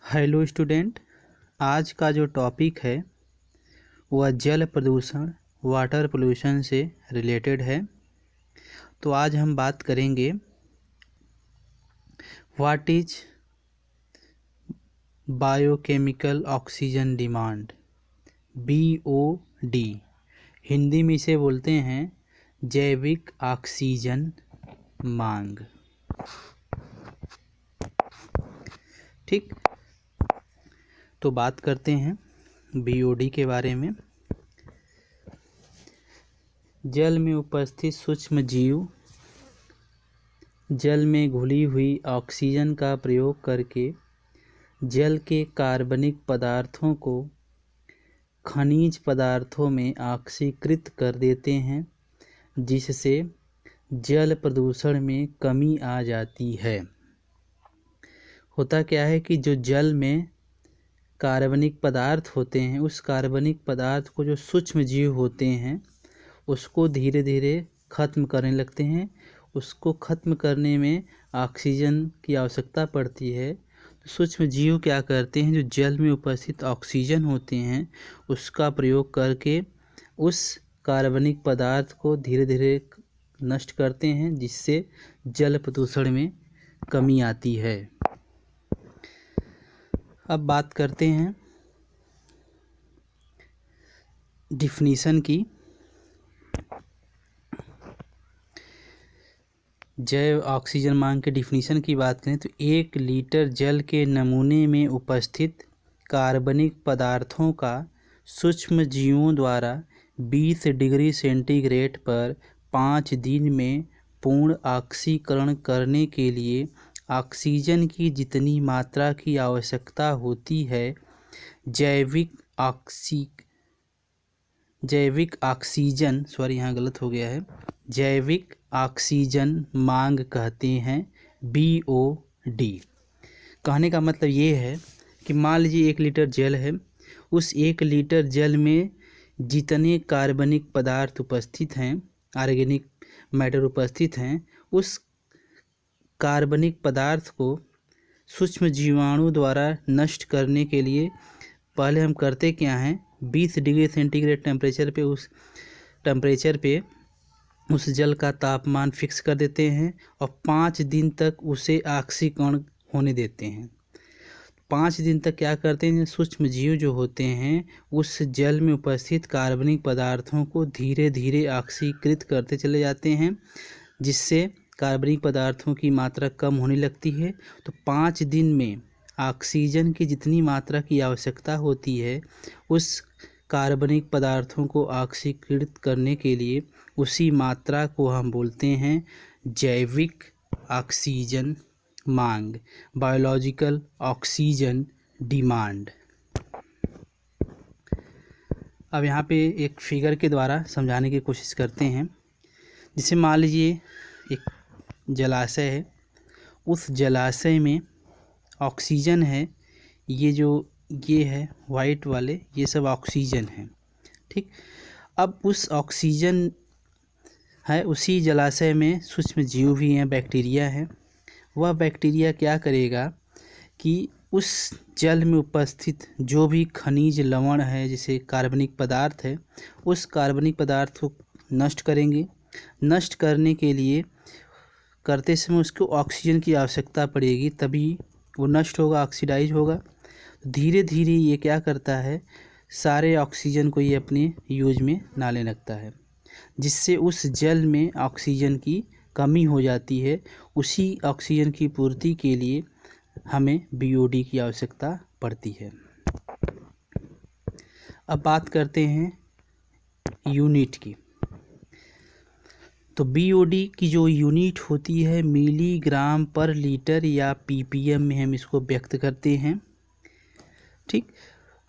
Hello student, आज का जो टॉपिक है वह जल प्रदूषण वाटर पोल्यूशन से रिलेटेड है। तो आज हम बात करेंगे what is biochemical oxygen demand, BOD। Hindi में इसे बोलते हैं जैविक ऑक्सीजन मांग। ठीक, तो बात करते हैं BOD के बारे में। जल में उपस्थित सूक्ष्म जीव जल में घुली हुई ऑक्सीजन का प्रयोग करके जल के कार्बनिक पदार्थों को खनिज पदार्थों में ऑक्सीकृत कर देते हैं, जिससे जल प्रदूषण में कमी आ जाती है। होता क्या है कि जो जल में कार्बनिक पदार्थ होते हैं, उस कार्बनिक पदार्थ को जो सूक्ष्म जीव होते हैं उसको धीरे धीरे ख़त्म करने लगते हैं। उसको ख़त्म करने में ऑक्सीजन की आवश्यकता पड़ती है। तो सूक्ष्म जीव क्या करते हैं, जो जल में उपस्थित ऑक्सीजन होते हैं उसका प्रयोग करके उस कार्बनिक पदार्थ को धीरे धीरे नष्ट करते हैं, जिससे जल प्रदूषण में कमी आती है। अब बात करते हैं डिफिनीशन की। जैव ऑक्सीजन मांग के डिफिनीशन की बात करें तो 1 लीटर जल के नमूने में उपस्थित कार्बनिक पदार्थों का सूक्ष्म जीवों द्वारा 20 डिग्री सेंटीग्रेड पर 5 दिन में पूर्ण ऑक्सीकरण करने के लिए ऑक्सीजन की जितनी मात्रा की आवश्यकता होती है, जैविक ऑक्सीजन यहाँ गलत हो गया है, जैविक ऑक्सीजन मांग कहते हैं BOD। कहने का मतलब ये है कि मान लीजिए 1 लीटर जल है, उस 1 लीटर जल में जितने कार्बनिक पदार्थ उपस्थित हैं, ऑर्गेनिक मैटर उपस्थित हैं, उस कार्बनिक पदार्थ को सूक्ष्म जीवाणु द्वारा नष्ट करने के लिए पहले हम करते क्या हैं, 20 डिग्री सेंटीग्रेड टेम्परेचर पे उस जल का तापमान फिक्स कर देते हैं और 5 दिन तक उसे ऑक्सीकरण होने देते हैं। 5 दिन तक क्या करते हैं, सूक्ष्म जीव जो होते हैं उस जल में उपस्थित कार्बनिक पदार्थों को धीरे धीरे ऑक्सीकृत करते चले जाते हैं, जिससे कार्बनिक पदार्थों की मात्रा कम होने लगती है। तो 5 दिन में ऑक्सीजन की जितनी मात्रा की आवश्यकता होती है, उस कार्बनिक पदार्थों को ऑक्सीकृत करने के लिए उसी मात्रा को हम बोलते हैं जैविक ऑक्सीजन मांग, बायोलॉजिकल ऑक्सीजन डिमांड। अब यहाँ पे एक फिगर के द्वारा समझाने की कोशिश करते हैं। जैसे मान लीजिए एक जलाशय है, उस जलाशय में ऑक्सीजन है, ये है वाइट वाले, ये सब ऑक्सीजन है। ठीक, अब उस ऑक्सीजन है, उसी जलाशय में सूक्ष्म जीव भी हैं, बैक्टीरिया है। वह बैक्टीरिया क्या करेगा कि उस जल में उपस्थित जो भी खनिज लवण है, जैसे कार्बनिक पदार्थ है, उस कार्बनिक पदार्थ को नष्ट करेंगे। नष्ट करने के लिए करते समय उसको ऑक्सीजन की आवश्यकता पड़ेगी, तभी वो नष्ट होगा, ऑक्सीडाइज होगा। धीरे धीरे ये क्या करता है, सारे ऑक्सीजन को ये अपने यूज में ना लेने लगता है, जिससे उस जल में ऑक्सीजन की कमी हो जाती है। उसी ऑक्सीजन की पूर्ति के लिए हमें BOD की आवश्यकता पड़ती है। अब बात करते हैं यूनिट की। तो BOD की जो यूनिट होती है मिलीग्राम पर लीटर या ppm में हम इसको व्यक्त करते हैं। ठीक,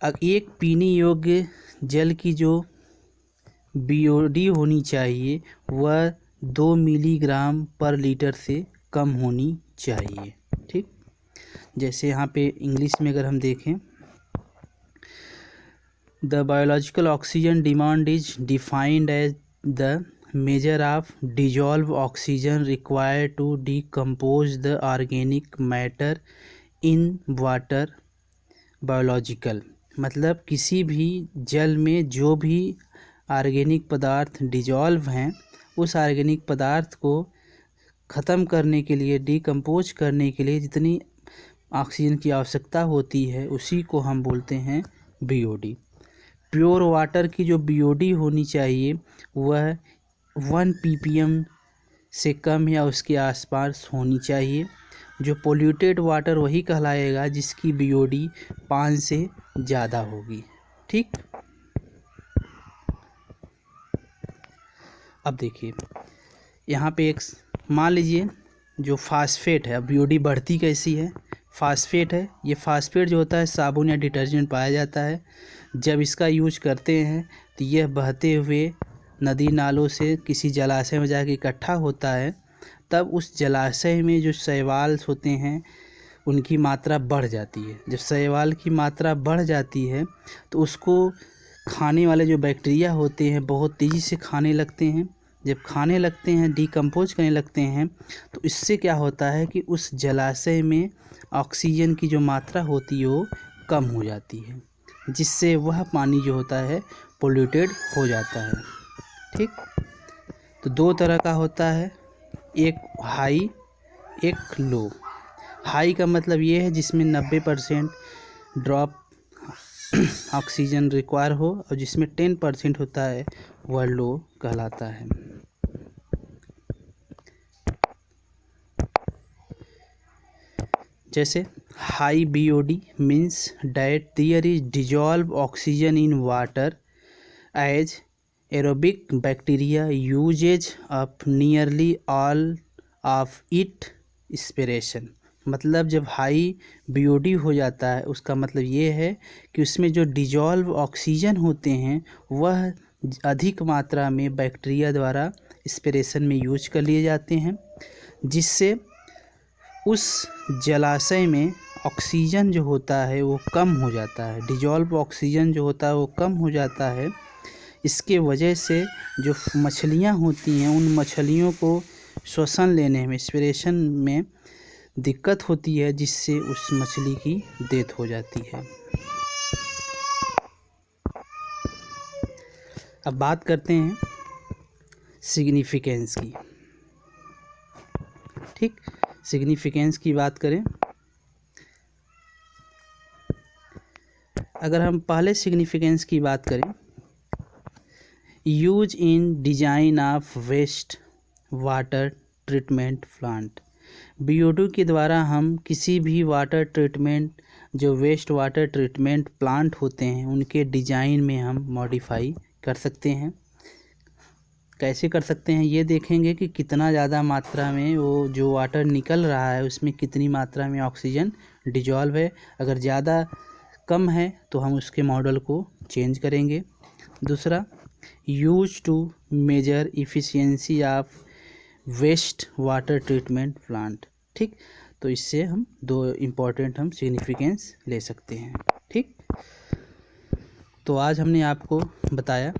अब एक पीने योग्य जल की जो BOD होनी चाहिए वह 2 मिलीग्राम पर लीटर से कम होनी चाहिए। ठीक, जैसे यहाँ पे इंग्लिश में अगर हम देखें, the biological oxygen demand is defined as the measure of dissolved oxygen required to decompose the organic matter in water biological, मतलब किसी भी जल में जो भी ऑर्गेनिक पदार्थ डिजॉल्व हैं, उस ऑर्गेनिक पदार्थ को ख़त्म करने के लिए, डिकम्पोज करने के लिए जितनी ऑक्सीजन की आवश्यकता होती है, उसी को हम बोलते हैं बीओडी। प्योर वाटर की जो बीओडी होनी चाहिए वह 1 ppm से कम या उसके आसपास होनी चाहिए। जो पोल्यूटेड वाटर वही कहलाएगा जिसकी बीओडी 5 से ज़्यादा होगी। ठीक, अब देखिए यहाँ पे एक मान लीजिए जो फास्फेट है, अब बीओडी बढ़ती कैसी है, फास्फेट है। ये फास्फेट जो होता है साबुन या डिटर्जेंट पाया जाता है। जब इसका यूज करते हैं तो यह बहते हुए नदी नालों से किसी जलाशय में जाके इकट्ठा होता है। तब उस जलाशय में जो शैवाल होते हैं उनकी मात्रा बढ़ जाती है। जब शैवाल की मात्रा बढ़ जाती है तो उसको खाने वाले जो बैक्टीरिया होते हैं बहुत तेज़ी से खाने लगते हैं। जब खाने लगते हैं, डिकम्पोज करने लगते हैं, तो इससे क्या होता है कि उस जलाशय में ऑक्सीजन की जो मात्रा होती है वो कम हो जाती है, जिससे वह पानी जो होता है पोल्यूटेड हो जाता है। ठीक, तो दो तरह का होता है, एक हाई एक लो। हाई का मतलब ये है जिसमें 90% ड्रॉप ऑक्सीजन रिक्वायर हो, और जिसमें 10% होता है वह लो कहलाता है। जैसे high BOD means that there is dissolve oxygen in water as aerobic bacteria uses up nearly all of it expiration. मतलब जब हाई बीओडी हो जाता है उसका मतलब ये है कि उसमें जो डिजॉल्व ऑक्सीजन होते हैं वह अधिक मात्रा में बैक्टीरिया द्वारा एक्सपिरेशन में यूज कर लिए जाते हैं, जिससे उस जलाशय में ऑक्सीजन जो होता है वो कम हो जाता है। डिजॉल्व ऑक्सीजन जो होता है वो कम हो जाता है। इसके वजह से जो मछलियाँ होती हैं उन मछलियों को श्वसन लेने में, एक्सपिरेशन में दिक्कत होती है, जिससे उस मछली की डेथ हो जाती है। अब बात करते हैं सिग्निफिकेंस की। ठीक, सिग्निफिकेंस की बात करें, अगर हम पहले सिग्निफिकेंस की बात करें, use in design of waste water treatment plant. BOD के द्वारा हम किसी भी वाटर ट्रीटमेंट, जो वेस्ट वाटर ट्रीटमेंट प्लांट होते हैं उनके डिजाइन में हम मॉडिफाई कर सकते हैं। कैसे कर सकते हैं ये देखेंगे कि कितना ज़्यादा मात्रा में वो जो वाटर निकल रहा है उसमें कितनी मात्रा में ऑक्सीजन डिजॉल्व है। अगर ज़्यादा कम है तो हम उसके मॉडल को चेंज करेंगे। दूसरा, use to measure efficiency of waste water treatment plant. ठीक, तो इससे हम दो इम्पॉर्टेंट हम सिग्निफिकेंस ले सकते हैं। ठीक, तो आज हमने आपको बताया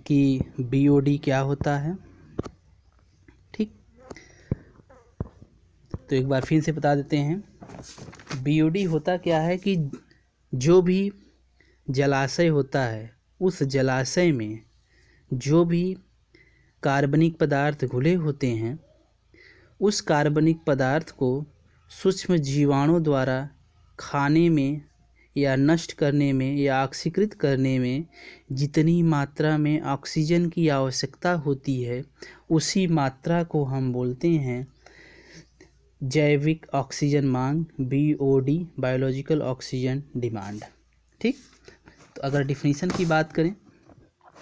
कि बीओडी क्या होता है। ठीक, तो एक बार फिर से बता देते हैं, बीओडी होता क्या है कि जो भी जलाशय होता है उस जलाशय में जो भी कार्बनिक पदार्थ घुले होते हैं उस कार्बनिक पदार्थ को सूक्ष्म जीवाणु द्वारा खाने में या नष्ट करने में या ऑक्सीकृत करने में जितनी मात्रा में ऑक्सीजन की आवश्यकता होती है उसी मात्रा को हम बोलते हैं जैविक ऑक्सीजन मांग, बीओडी, बायोलॉजिकल ऑक्सीजन डिमांड। ठीक, तो अगर डिफिनीशन की बात करें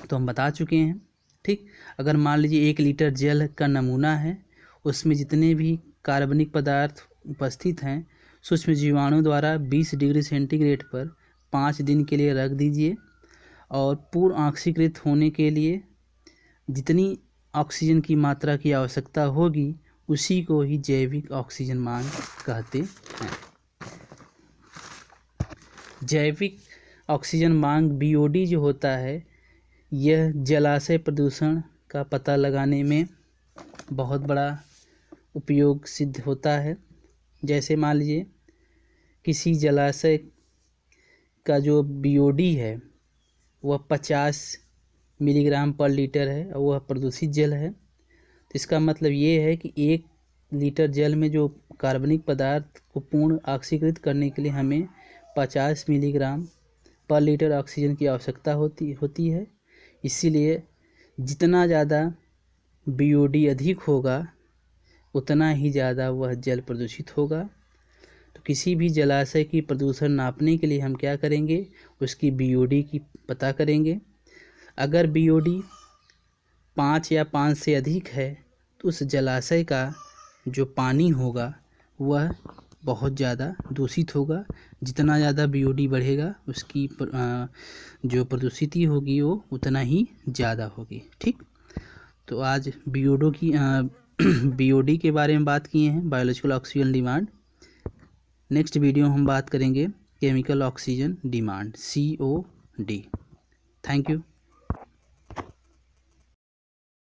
तो हम बता चुके हैं। ठीक, अगर मान लीजिए 1 लीटर जल का नमूना है, उसमें जितने भी कार्बनिक पदार्थ उपस्थित हैं सूक्ष्म जीवाणु द्वारा 20 डिग्री सेंटीग्रेड पर 5 दिन के लिए रख दीजिए, और पूर्ण ऑक्सीकृत होने के लिए जितनी ऑक्सीजन की मात्रा की आवश्यकता होगी उसी को ही जैविक ऑक्सीजन मांग कहते हैं। जैविक ऑक्सीजन मांग बीओडी जो होता है यह जलाशय प्रदूषण का पता लगाने में बहुत बड़ा उपयोग सिद्ध होता है। जैसे मान लीजिए किसी जलाशय का जो बीओडी है वह 50 मिलीग्राम पर लीटर है और वह प्रदूषित जल है। तो इसका मतलब ये है कि 1 लीटर जल में जो कार्बनिक पदार्थ को पूर्ण ऑक्सीकृत करने के लिए हमें 50 मिलीग्राम पर लीटर ऑक्सीजन की आवश्यकता होती है। इसीलिए जितना ज़्यादा बीओडी अधिक होगा उतना ही ज़्यादा वह जल प्रदूषित होगा। तो किसी भी जलाशय की प्रदूषण नापने के लिए हम क्या करेंगे, उसकी बीओडी की पता करेंगे। अगर बीओडी 5 या 5 से अधिक है तो उस जलाशय का जो पानी होगा वह बहुत ज़्यादा दूषित होगा। जितना ज़्यादा बीओडी बढ़ेगा उसकी जो प्रदूषिती होगी वो उतना ही ज़्यादा होगी। ठीक, तो आज बीओडी के बारे में बात किए हैं, biological oxygen demand. Next video हम बात करेंगे chemical oxygen demand, COD। Thank you.